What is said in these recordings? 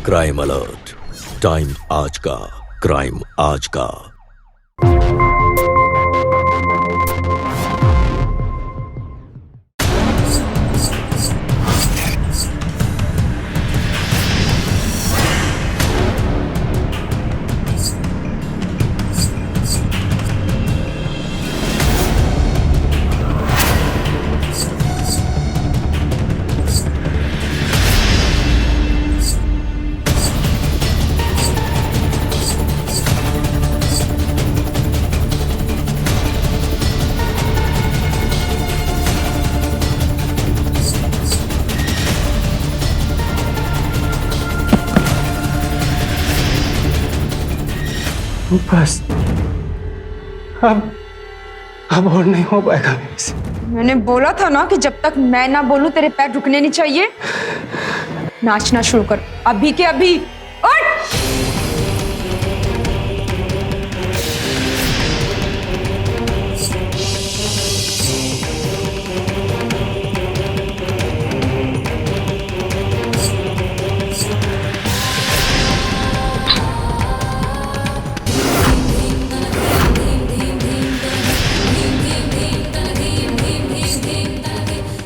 Crime alert, time आज का, crime आज का। बस अब और नहीं हो पाएगा मेरे से। मैंने बोला था ना कि जब तक मैं ना बोलूं तेरे पैर रुकने नहीं चाहिए। नाचना शुरू कर अभी के अभी। उठ!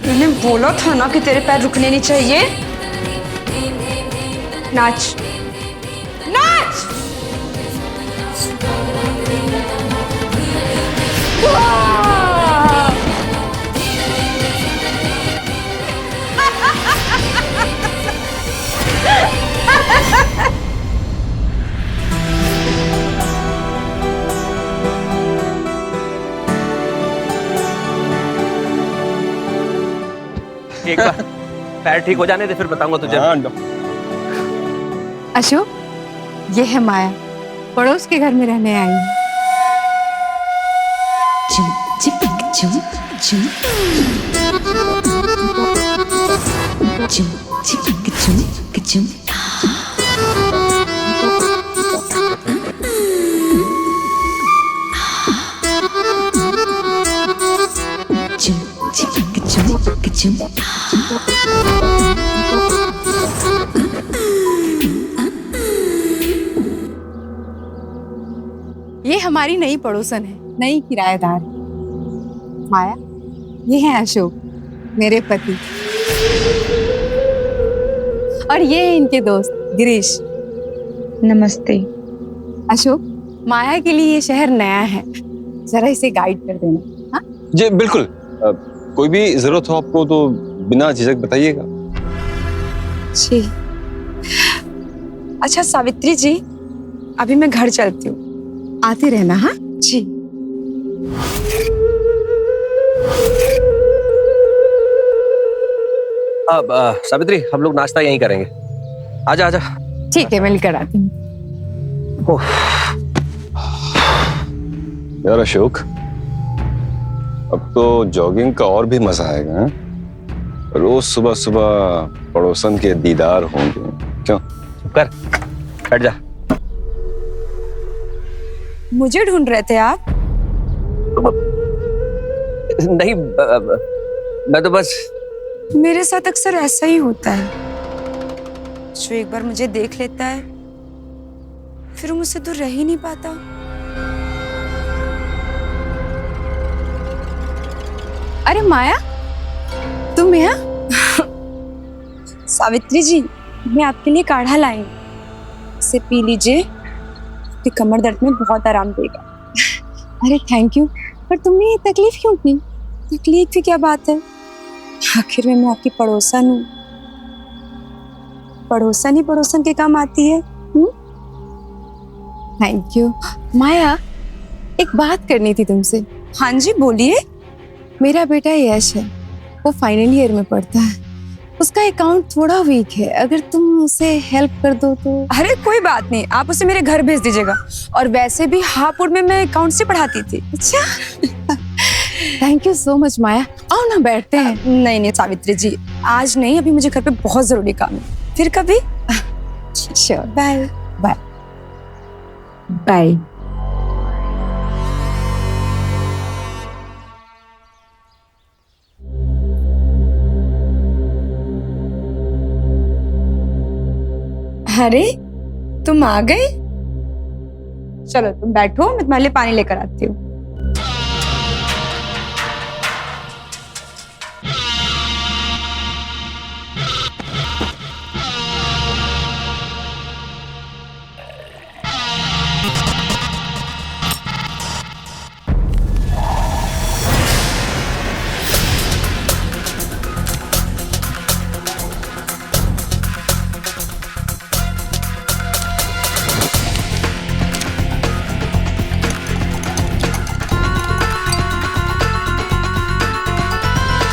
मैंने बोला था ना कि तेरे पैर रुकने नहीं चाहिए। नाच नाच। वाह! एक बार पैर ठीक हो जाने दे, फिर बताऊंगा तुझे। अशोक, ये है माया, पड़ोस के घर में रहने आई है। चुम चिपिक चुम चुम चुम चिपिक चुम चुम चुम चिपिक चुम चुम। ये हमारी नई पड़ोसन है, नई किराएदार। माया, ये है अशोक, मेरे पति। और ये है इनके दोस्त गिरीश। नमस्ते। अशोक, माया के लिए ये शहर नया है, जरा इसे गाइड कर देना। हाँ जी बिल्कुल। कोई भी जरूरत हो आपको तो बिना झिझक बताइएगा। जी। अच्छा सावित्री जी, अभी मैं घर चलती हूँ। आते रहना। हाँ जी। अब सावित्री, हम लोग नाश्ता यहीं करेंगे। आजा आजा। ठीक है, मैं लेकर आती हूँ। यार अशोक, अब तो जॉगिंग का और भी मजा आएगा। हैं? रोज सुबह सुबह पड़ोसन के दीदार होंगे। क्यों? चुप कर, बैठ जा। मुझे ढूंढ रहे थे आप? नहीं, मैं तो बस। मेरे साथ अक्सर ऐसा ही होता है। जो एक बार मुझे देख लेता है फिर वो मुझसे दूर रह ही नहीं पाता। अरे माया, तुम यहाँ? सावित्री जी, मैं आपके लिए काढ़ा लाई हूं। इसे पी लीजिए, आपकी कमर दर्द में बहुत आराम देगा। अरे थैंक यू, पर तुमने ये तकलीफ क्यों की? तकलीफ की क्या बात है, आखिर में मैं आपकी पड़ोसन हूँ। पड़ोसन ही पड़ोसन के काम आती है। Thank you. माया, एक बात करनी थी तुमसे। हाँ जी बोलिए। मेरा बेटा यश है, वो फाइनल ईयर में पढ़ता है। उसका अकाउंट थोड़ा वीक है, अगर तुम उसे हेल्प कर दो तो। अरे कोई बात नहीं, आप उसे मेरे घर भेज दीजिएगा। और वैसे भी हापुड़ में मैं अकाउंट से पढ़ाती थी। अच्छा थैंक यू सो मच माया। आओ ना बैठते हैं। नहीं नहीं सावित्री जी, आज नहीं, अभी मुझे घर पे बहुत जरूरी काम है। फिर कभी। श्योर। Bye bye bye. अरे तुम आ गए? चलो तुम बैठो, मैं तुम्हारे लिए पानी लेकर आती हूँ।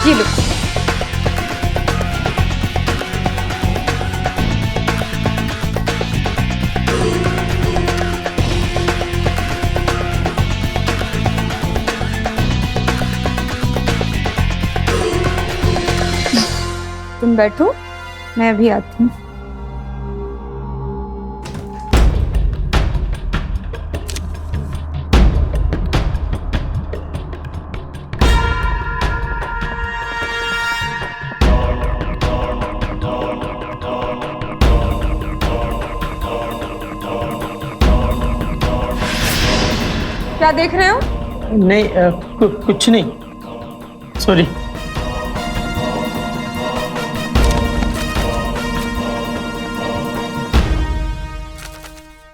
ये लो। तुम बैठो, मैं अभी आती हूँ। क्या देख रहे हो? नहीं कुछ नहीं, सॉरी।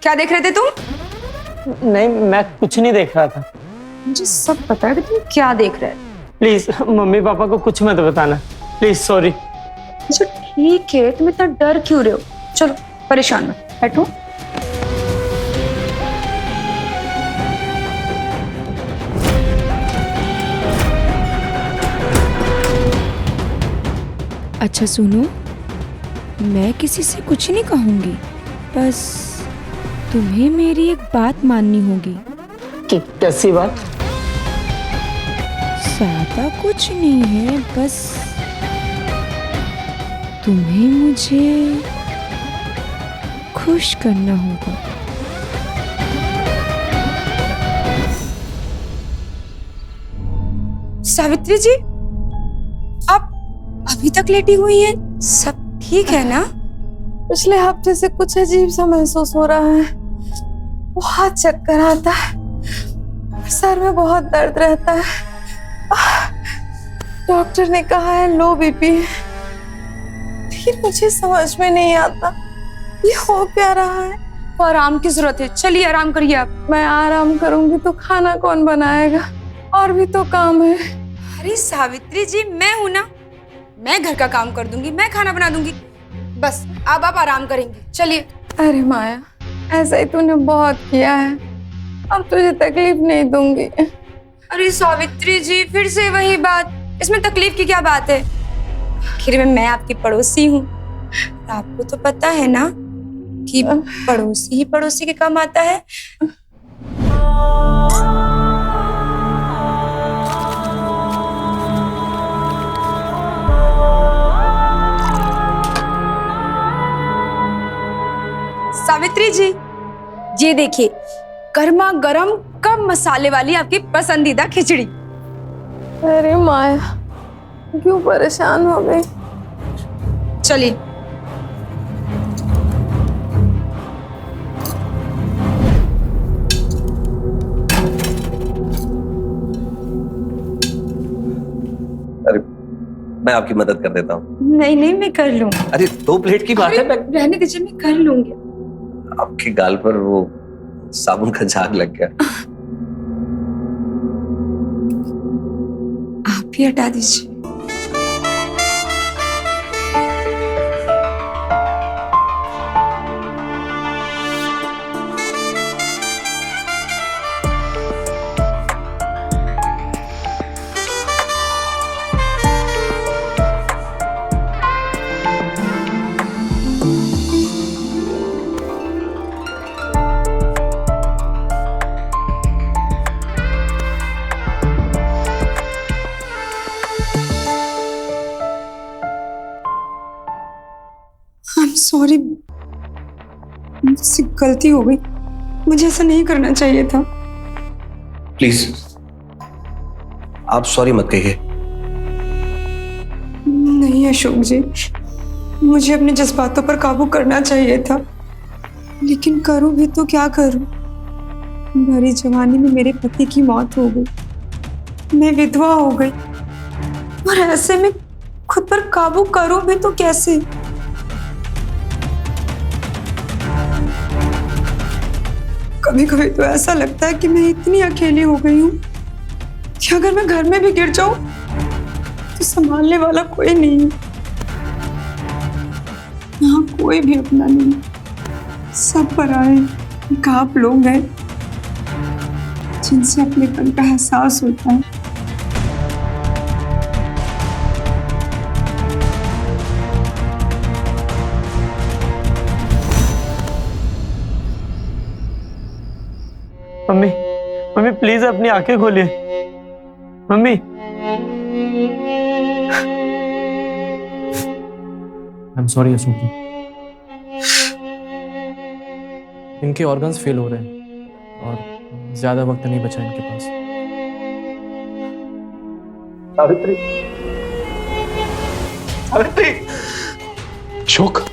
क्या देख रहे थे तुम? नहीं, मैं कुछ नहीं देख रहा था। मुझे सब पता है कि तुम क्या देख रहे हो। प्लीज मम्मी पापा को कुछ मत बताना, प्लीज, सॉरी। अच्छा ठीक है, तुम इतना डर क्यों रहे हो? चलो परेशान मत, बैठो। अच्छा सुनो, मैं किसी से कुछ नहीं कहूंगी, बस तुम्हें मेरी एक बात माननी होगी। कैसी बात? ज्यादा कुछ नहीं है, बस तुम्हें मुझे खुश करना होगा। सावित्री जी, आप अभी तक लेटी हुई हैं? सब ठीक है ना? पिछले हफ्ते से कुछ अजीब सा महसूस हो रहा है। बहुत चक्कर आता है, सर में बहुत दर्द रहता है। डॉक्टर ने कहा है लो बीपी, फिर मुझे समझ में नहीं आता ये हो क्या रहा है। तो आराम की जरूरत है, चलिए आराम करिए आप। मैं आराम करूंगी तो खाना कौन बनाएगा? और भी तो काम है। अरे सावित्री जी, मैं हूं ना, मैं घर का काम कर दूंगी, मैं खाना बना दूंगी। बस अब आप आराम करेंगे, चलिए। अरे माया, ऐसा ही तूने बहुत किया है, अब तुझे तकलीफ नहीं दूंगी। अरे सावित्री जी, फिर से वही बात, इसमें तकलीफ की क्या बात है? आखिर में मैं आपकी पड़ोसी हूँ, आपको तो पता है ना कि पड़ोसी ही पड़ोसी के काम आता है। सावित्री जी, ये देखिए, गर्मा गर्म कम मसाले वाली आपकी पसंदीदा खिचड़ी। अरे माया, क्यों परेशान हो गई? चलिए। अरे मैं आपकी मदद कर देता हूँ। नहीं नहीं, मैं कर लूँ। अरे 2 प्लेट की बात है, मैं रहने दीजिए, मैं कर लूंगी। आपके गाल पर वो साबुन का झाग लग गया। आप ही हटा दीजिए। सॉरी, मुझसे गलती हो गई, मुझे ऐसा नहीं करना चाहिए था। प्लीज आप सॉरी मत कहिए। नहीं अशोक जी, मुझे अपने जज्बातों पर काबू करना चाहिए था। लेकिन करूं भी तो क्या करूं? भरी जवानी में मेरे पति की मौत हो गई, मैं विधवा हो गई, और ऐसे में खुद पर काबू करूं भी तो कैसे? कभी कभी तो ऐसा लगता है कि मैं इतनी अकेली हो गई हूं कि अगर मैं घर में भी गिर जाऊं तो संभालने वाला कोई नहीं है। यहाँ कोई भी अपना नहीं, सब पराए हैं। आप लोग हैं जिनसे अपनेपन का एहसास होता है। मम्मी, मम्मी प्लीज अपनी आंखें खोलिए। Mummy, I am sorry Ashok ji, इनके ऑर्गन्स फेल हो रहे हैं और ज्यादा वक्त नहीं बचा इनके पास। सावित्री, सावित्री। अशोक,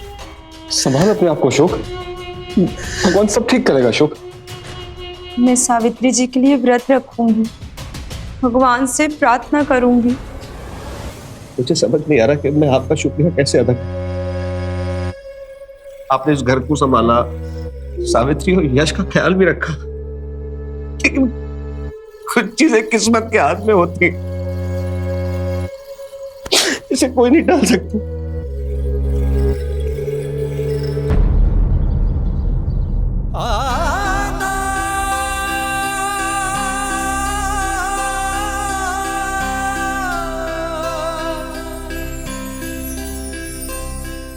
संभाल अपने आप को अशोक, भगवान सब ठीक करेगा अशोक। मैं सावित्री जी के लिए व्रत रखूंगी, भगवान से प्रार्थना करूंगी। मुझे समझ नहीं आ रहा कि मैं आपका शुक्रिया कैसे अदा करूं। आपने इस घर को संभाला, सावित्री और यश का ख्याल भी रखा, लेकिन कुछ चीजें किस्मत के हाथ में होती, इसे कोई नहीं टाल सकता।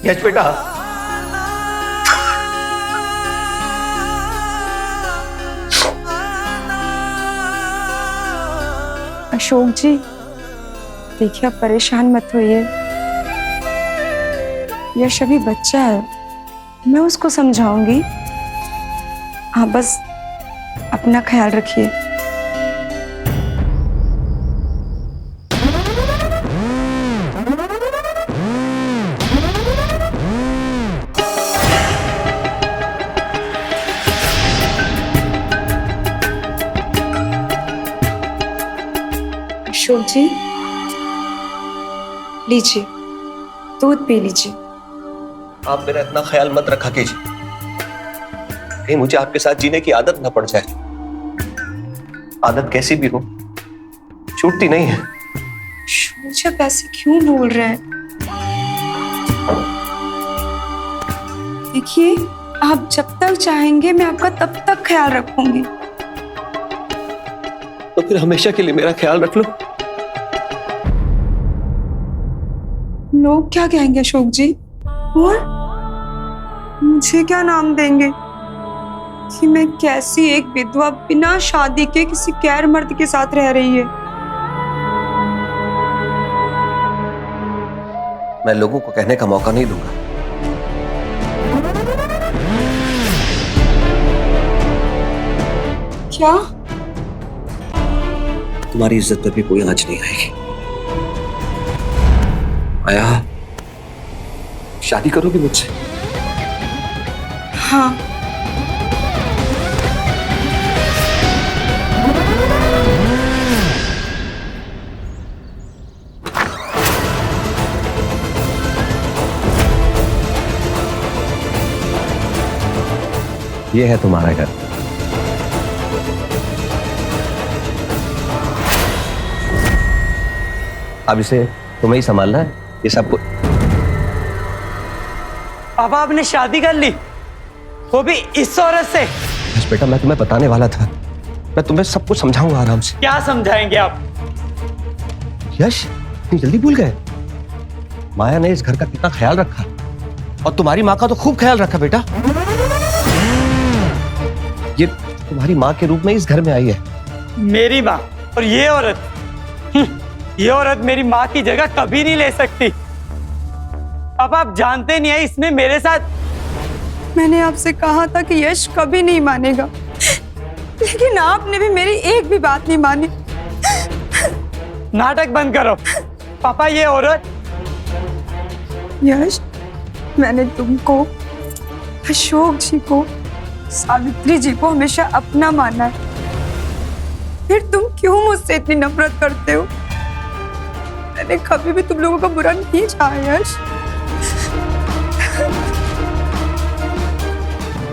यश बेटा, अशोक जी देखिए, आप परेशान मत होइए। यश अभी बच्चा है, मैं उसको समझाऊंगी। आप बस अपना ख्याल रखिए। अशोक जी लीजिए, दूध पी लीजिए। आप मेरा इतना ख्याल मत रखा कीजिए, कहीं मुझे आपके साथ जीने की आदत ना पड़ जाए। आदत कैसी भी हो, छूटती नहीं है। मुझे पैसे क्यों बोल रहे हैं? देखिए, आप जब तक चाहेंगे मैं आपका तब तक ख्याल रखूंगी। तो फिर हमेशा के लिए मेरा ख्याल रख लो। लोग क्या कहेंगे अशोक जी, और मुझे क्या नाम देंगे कि मैं कैसी एक विधवा बिना शादी के किसी गैर मर्द के साथ रह रही है। मैं लोगों को कहने का मौका नहीं दूंगा। क्या? तुम्हारी इज्जत पर भी कोई आंच नहीं आएगी। आया, शादी करोगी मुझसे? हाँ। ये है तुम्हारा घर। अब इसे तुम्हें ही संभालना है, ये सब कुछ। पापा आपने शादी कर ली, वो भी इस औरत से? बस बेटा, मैं तुम्हें बताने वाला था, मैं तुम्हें सब कुछ समझाऊंगा आराम से। क्या समझाएंगे आप? यश, इतनी जल्दी भूल गए? माया ने इस घर का कितना ख्याल रखा, और तुम्हारी माँ का तो खूब ख्याल रखा बेटा। ये तुम्हारी माँ के रूप में इस घर में आई है। मेरी माँ और ये औरत, ये औरत मेरी माँ की जगह कभी नहीं ले सकती। अब आप जानते नहीं है इसने मेरे साथ। मैंने आपसे कहा था कि यश कभी नहीं मानेगा, लेकिन आपने भी मेरी एक भी बात नहीं मानी। नाटक बंद करो। पापा, ये औरत। यश, मैंने तुमको, अशोक जी को सावित्री जी को हमेशा अपना माना है, फिर तुम क्यों मुझसे इतनी नफरत करते हो? मैंने कभी भी तुम लोगों का बुरा नहीं चाहा यश।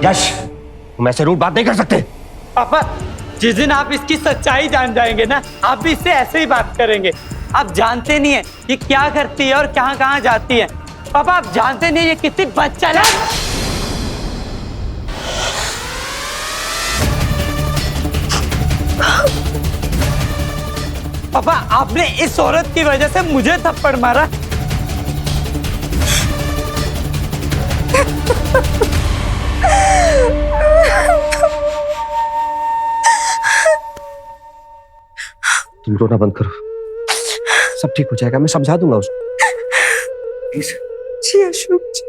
यश, तुम ऐसे रूड बात नहीं कर सकते। पापा, जिस दिन आप इसकी सच्चाई जान जाएंगे ना, आप भी इससे ऐसे ही बात करेंगे। आप जानते नहीं है ये क्या करती है और कहाँ कहाँ जाती है। पापा, आप जानते नहीं है ये कितनी बदचालाक। पापा, आपने इस औरत की वजह से मुझे थप्पड़ मारा। तुम रोना बंद करो, सब ठीक हो जाएगा, मैं समझा दूंगा उसको। प्लीज। जी अशोक जी।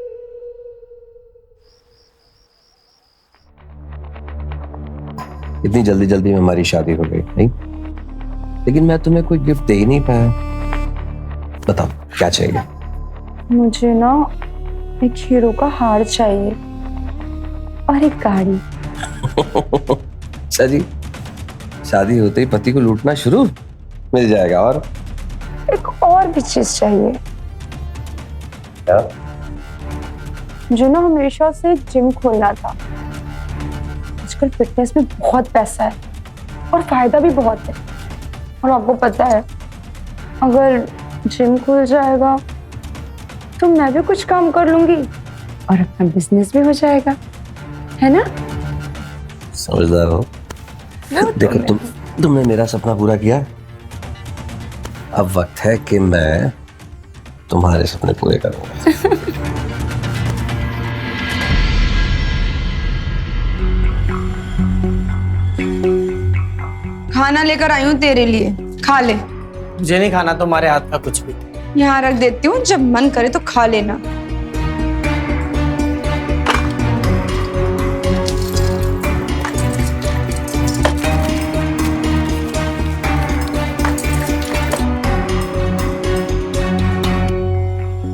इतनी जल्दी जल्दी में हमारी शादी हो गई नहीं, लेकिन मैं तुम्हें कोई गिफ्ट दे ही नहीं पाया। बताओ क्या चाहिए? मुझे ना एक हीरो का हार चाहिए और एक गाड़ी। अच्छा जी, शादी होते ही पति को लूटना शुरू? मिल जाएगा। और एक और भी चीज चाहिए। क्या? जो ना हमेशा से जिम खोलना था। आजकल फिटनेस में बहुत पैसा है और फायदा भी बहुत है, और आपको पता है अगर जिम खुल जाएगा तो मैं भी कुछ काम कर लूंगी और अपना बिजनेस भी हो जाएगा, है ना? समझदार हो। देखो तुमने मेरा सपना पूरा किया, अब वक्त है कि मैं तुम्हारे सपने पूरे करूंगा। खाना लेकर आई हूँ तेरे लिए, खा ले। मुझे नहीं खाना तुम्हारे हाथ का कुछ भी। यहाँ रख देती हूँ, जब मन करे तो खा लेना।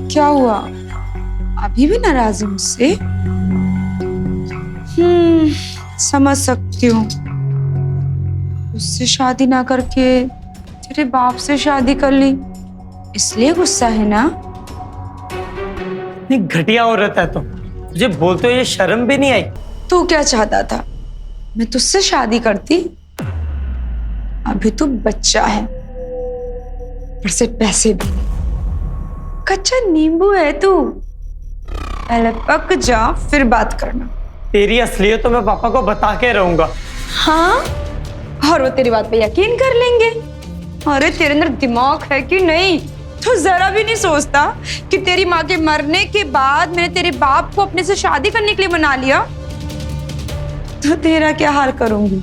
क्या हुआ, अभी भी नाराज है मुझसे? समझ सकती हूँ, उससे शादी ना करके तेरे बाप से शादी कर ली, इसलिए गुस्सा है ना? इतनी घटिया औरत है तुम, मुझे बोलते हो ये शर्म भी नहीं आई? तू क्या चाहता था, मैं तुझसे शादी करती? अभी तू बच्चा है, पर से पैसे भी नहीं, कच्चा नींबू है तू। पहले पक जा फिर बात करना। तेरी असलियत तो मैं पापा को बता के रहूंगा। हाँ, और वो तेरी बात पे यकीन कर लेंगे। अरे तेरे अंदर दिमाग है कि नहीं? तो जरा भी नहीं सोचता कि तेरी माँ के मरने के बाद मैंने तेरे बाप को अपने से शादी करने के लिए मना लिया, तो तेरा क्या हाल करूंगी?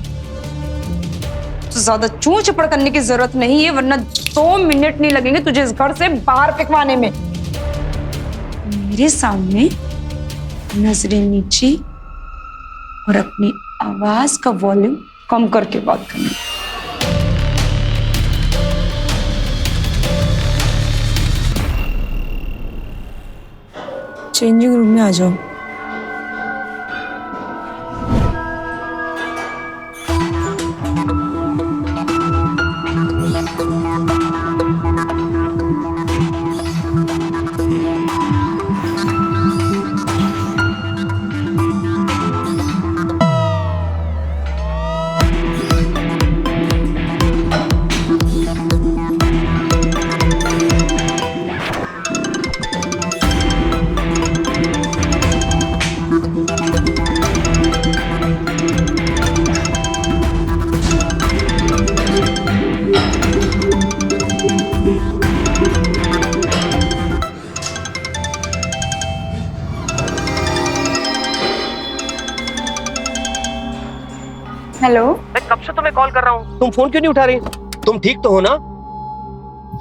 तो ज्यादा चूं चपड़ करने की जरूरत नहीं है, वरना 2 मिनट नहीं लगेंगे तुझे इस घर से बाहर फेंकवाने में। मेरे सामने नजरें नीची और अपनी आवाज का वॉल्यूम कम करके बात करनी। चेंजिंग रूम में आ जाओ। हेलो, मैं कब से तुम्हें कॉल कर रहा हूँ, तुम फोन क्यों नहीं उठा रही? तुम ठीक तो हो ना?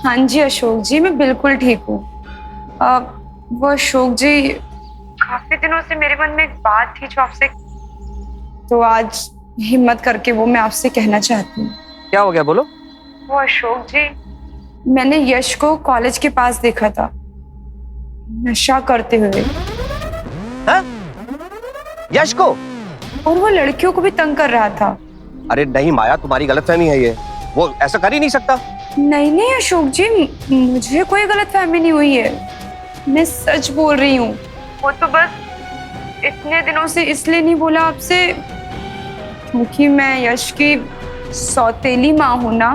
हाँ जी अशोक जी, मैं बिल्कुल ठीक हूँ। वो अशोक जी, काफी दिनों से मेरे मन में एक बात थी जो आपसे, तो आज हिम्मत करके वो मैं आपसे कहना चाहती हूँ। क्या हो गया, बोलो। वो अशोक जी, मैंने यश को कॉलेज के पास देखा था, नशा करते हुए। हाँ? यश को? और वो लड़कियों को भी तंग कर रहा था। अरे नहीं माया, तुम्हारी गलतफहमी है ये, वो ऐसा कर ही नहीं सकता। नहीं नहीं अशोक जी, मुझे कोई गलतफहमी नहीं हुई है, मैं सच बोल रही हूँ। वो तो बस इतने दिनों से इसलिए नहीं बोला आपसे क्योंकि मैं यश की सौतेली माँ हूं ना,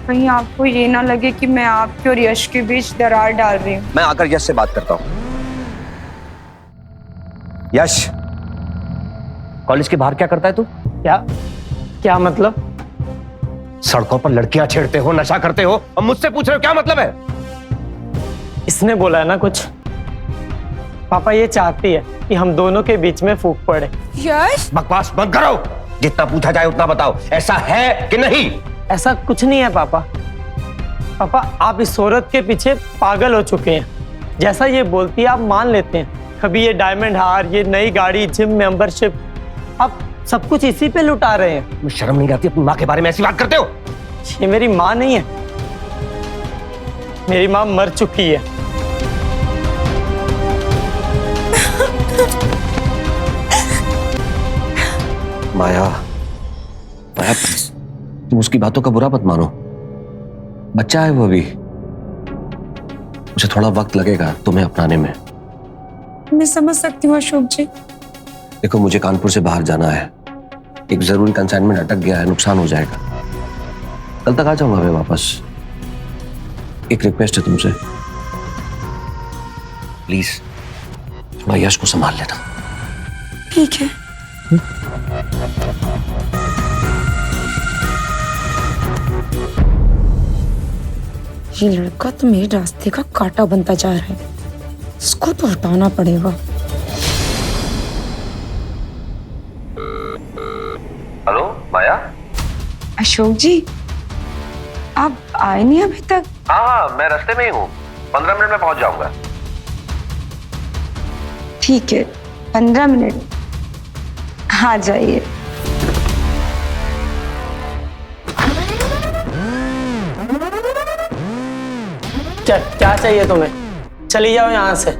कहीं आपको ये ना लगे कि मैं आपके और यश के बीच दरार डाल रही हूँ। मैं आकर यश से बात करता हूँ। यश, कॉलेज के बाहर क्या करता है तू? क्या क्या मतलब? सड़कों पर लड़कियां छेड़ते हो, नशा करते हो और मुझसे पूछ रहे हो क्या मतलब है? इसने बोला है ना कुछ। पापा ये चाहती है कि हम दोनों के बीच में फूट पड़े। यश, बकवास बंद करो, जितना पूछा जाए उतना बताओ, ऐसा है कि नहीं? ऐसा कुछ नहीं है पापा। पापा आप इस औरत के पीछे पागल हो चुके हैं। जैसा ये बोलती है आप मान लेते हैं। कभी ये डायमंड हार, ये नई गाड़ी, जिम मेंबरशिप, आप सब कुछ इसी पे लुटा रहे हैं। मुझे शर्म नहीं आती अपनी माँ के बारे में ऐसी बात करते हो? ये मेरी माँ नहीं है, मेरी माँ मर चुकी है। माया, माया तुम उसकी बातों का बुरा मत मानो, बच्चा है वो अभी, मुझे थोड़ा वक्त लगेगा तुम्हें अपनाने में। मैं समझ सकती हूँ अशोक जी। देखो मुझे कानपुर से बाहर जाना है, एक जरूरी कंसाइनमेंट अटक गया है, नुकसान हो जाएगा, कल तक आ जाऊंगा मैं वापस। एक रिक्वेस्ट है तुमसे, प्लीज थोड़ा यश को संभाल लेना। ठीक है। ये लड़का तो मेरे रास्ते का कांटा बनता जा रहा है, इसको तो हटाना पड़ेगा। हेलो माया। अशोक जी, आप आए नहीं अभी तक? हाँ, मैं रास्ते में ही हूँ, 15 मिनट में पहुंच जाऊंगा। ठीक है, 15 मिनट आ जाइए। क्या चाहिए तुम्हें? चली जाओ यहाँ से।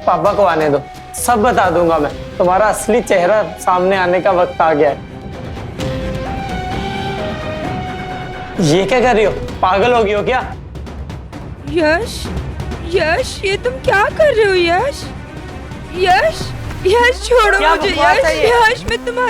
पापा को आने दो, सब बता दूंगा मैं। तुम्हारा असली चेहरा सामने आने का वक्त आ गया है। ये क्या कर रही हो? पागल हो गई हो क्या? यश, यश, ये तुम क्या कर रहे हो? यश, यश, यश छोड़ो क्या मुझे। बकवास है यश, ये? यश, मैं तुम्हारी